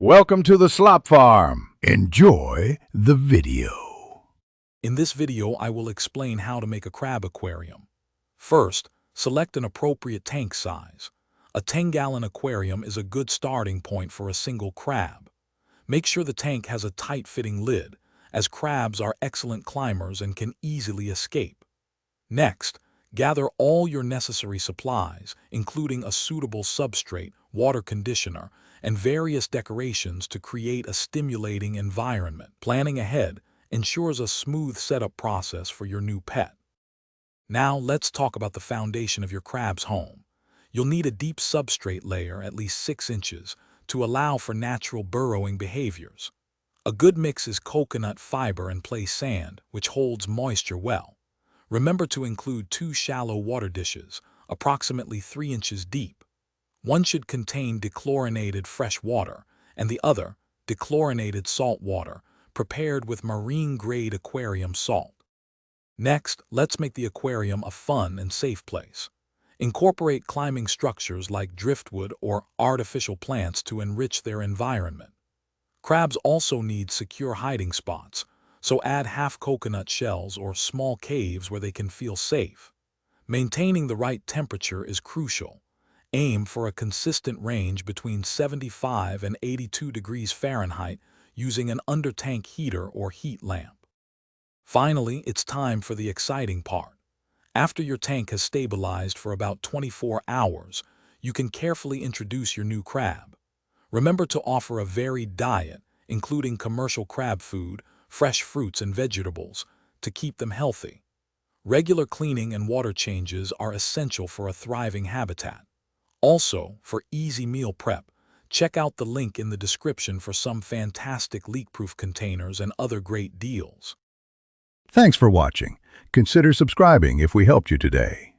Welcome to the Slop Farm. Enjoy the video. In this video, I will explain how to make a crab aquarium. First, select an appropriate tank size. A 10-gallon aquarium is a good starting point for a single crab. Make sure the tank has a tight-fitting lid, as crabs are excellent climbers and can easily escape. Next, gather all your necessary supplies, including a suitable substrate, water conditioner, and various decorations to create a stimulating environment. Planning ahead ensures a smooth setup process for your new pet. Now let's talk about the foundation of your crab's home. You'll need a deep substrate layer, at least 6 inches, to allow for natural burrowing behaviors. A good mix is coconut fiber and play sand, which holds moisture well. Remember to include 2 shallow water dishes, approximately 3 inches deep. One should contain dechlorinated fresh water, and the other, dechlorinated salt water, prepared with marine-grade aquarium salt. Next, let's make the aquarium a fun and safe place. Incorporate climbing structures like driftwood or artificial plants to enrich their environment. Crabs also need secure hiding spots, so add half-coconut shells or small caves where they can feel safe. Maintaining the right temperature is crucial. Aim for a consistent range between 75 and 82 degrees Fahrenheit using an under-tank heater or heat lamp. Finally, it's time for the exciting part. After your tank has stabilized for about 24 hours, you can carefully introduce your new crab. Remember to offer a varied diet, including commercial crab food, fresh fruits and vegetables, to keep them healthy. Regular cleaning and water changes are essential for a thriving habitat. Also, for easy meal prep, check out the link in the description for some fantastic leak-proof containers and other great deals. Thanks for watching. Consider subscribing if we helped you today.